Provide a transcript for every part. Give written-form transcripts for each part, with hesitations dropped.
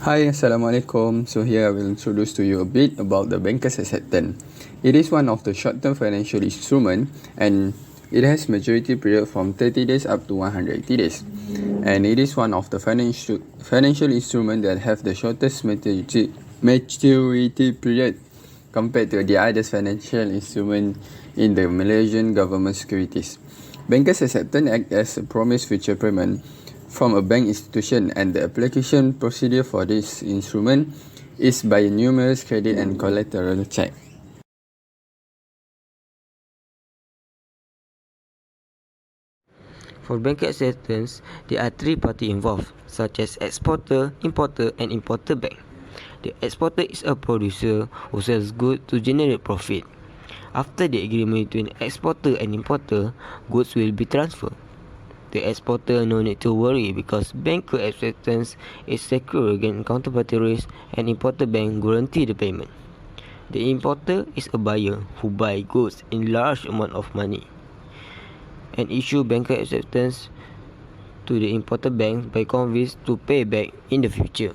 Hi, Assalamualaikum. So here I will introduce to you a bit about the Banker's Acceptance. It is one of the short-term financial instrument and it has maturity period from 30 days up to 180 days. And it is one of the financial instrument that have the shortest maturity period compared to the other financial instrument in the Malaysian government securities. Banker's Acceptance act as a promised future payment from a bank institution, and the application procedure for this instrument is by numerous credit and collateral check. For bank acceptance, there are three parties involved, such as exporter, importer, and importer bank. The exporter is a producer who sells goods to generate profit. After the agreement between exporter and importer, goods will be transferred. The exporter no need to worry because banker acceptance is secure against counterparty risk and importer bank guarantee the payment. The importer is a buyer who buy goods in large amount of money and issue banker acceptance to the importer bank by convinced to pay back in the future.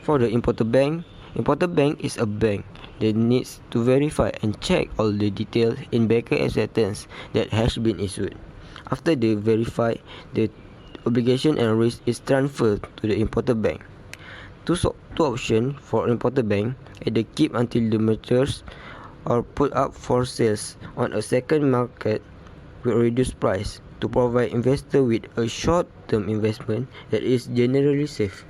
For the importer bank is a bank that needs to verify and check all the details in banker acceptance that has been issued. After they verify, the obligation and risk is transferred to the importer bank. Two options for importer bank: either keep until the matures or put up for sales on a second market with reduced price to provide investor with a short-term investment that is generally safe.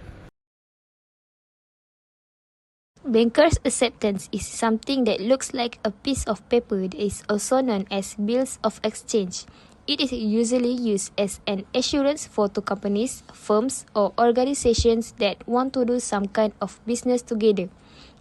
Banker's acceptance is something that looks like a piece of paper that is also known as bills of exchange. It is usually used as an assurance for two companies, firms, or organizations that want to do some kind of business together.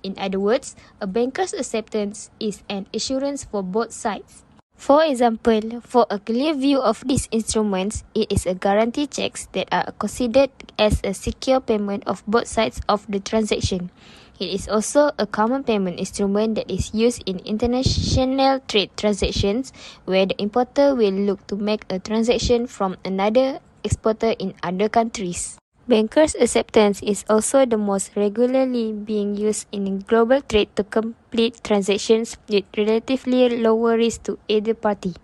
In other words, a banker's acceptance is an assurance for both sides. For example, for a clear view of these instruments, it is a guarantee checks that are considered as a secure payment of both sides of the transaction. It is also a common payment instrument that is used in international trade transactions where the importer will look to make a transaction from another exporter in other countries. Banker's acceptance is also the most regularly being used in global trade to complete transactions with relatively lower risk to either party.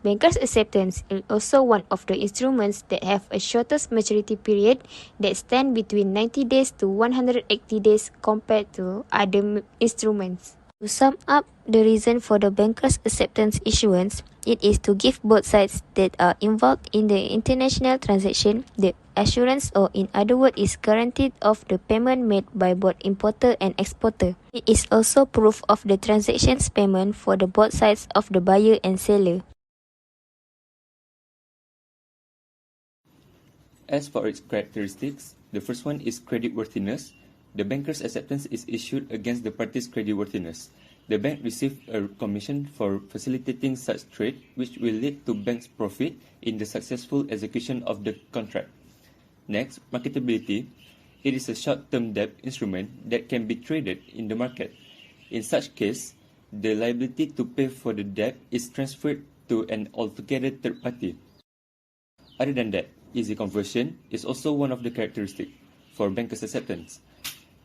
Banker's acceptance is also one of the instruments that have a shortest maturity period that stand between 90 days to 180 days compared to other instruments. To sum up the reason for the banker's acceptance issuance, it is to give both sides that are involved in the international transaction the assurance, or in other words is guaranteed of the payment made by both importer and exporter. It is also proof of the transaction's payment for the both sides of the buyer and seller. As for its characteristics, the first one is creditworthiness. The banker's acceptance is issued against the party's creditworthiness. The bank receives a commission for facilitating such trade, which will lead to bank's profit in the successful execution of the contract. Next, marketability. It is a short-term debt instrument that can be traded in the market. In such case, the liability to pay for the debt is transferred to an altogether third party. Other than that, easy conversion is also one of the characteristics for banker's acceptance.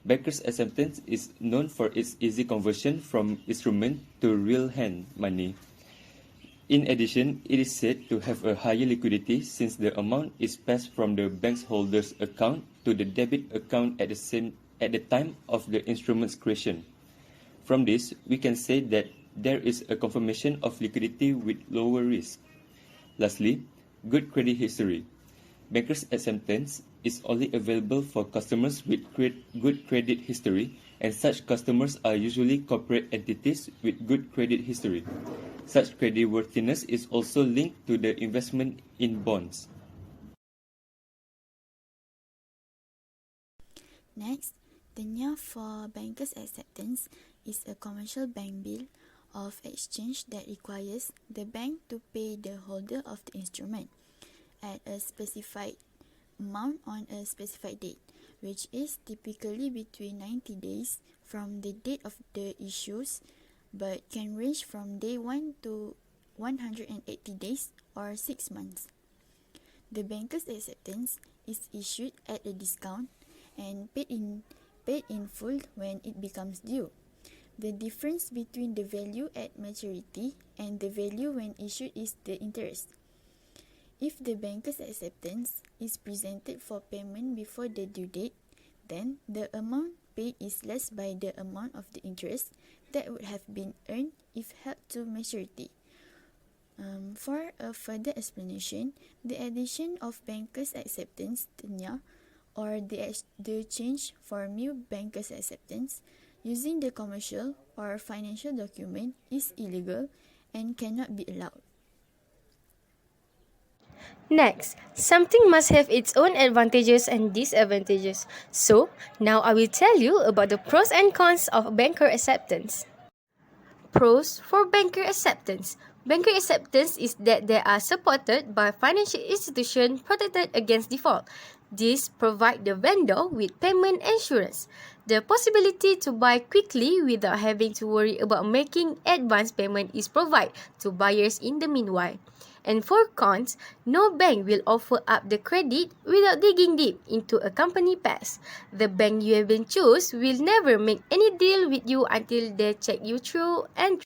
Banker's acceptance is known for its easy conversion from instrument to real hand money. In addition, it is said to have a higher liquidity since the amount is passed from the bank's holder's account to the debit account at the time of the instrument's creation. From this, we can say that there is a confirmation of liquidity with lower risk. Lastly, good credit history. Banker's acceptance is only available for customers with good credit history, and such customers are usually corporate entities with good credit history. Such creditworthiness is also linked to the investment in bonds. Next, the NIA for banker's acceptance is a commercial bank bill of exchange that requires the bank to pay the holder of the instrument at a specified amount on a specified date, which is typically between 90 days from the date of the issues, but can range from day 1 to 180 days or 6 months. The Banker's Acceptance is issued at a discount and paid in full when it becomes due. The difference between the value at maturity and the value when issued is the interest. If the Banker's Acceptance is presented for payment before the due date, then the amount paid is less by the amount of the interest that would have been earned if held to maturity. For a further explanation, the addition of Banker's Acceptance tenure or the change for new Banker's Acceptance using the commercial or financial document is illegal and cannot be allowed. Next, something must have its own advantages and disadvantages. So, now I will tell you about the pros and cons of banker acceptance. Pros for banker acceptance. Banker acceptance is that they are supported by financial institutions protected against default. This provides the vendor with payment assurance, the possibility to buy quickly without having to worry about making advance payment is provided to buyers in the meanwhile. And for cons, no bank will offer up the credit without digging deep into a company past. The bank you have been choose will never make any deal with you until they check you through and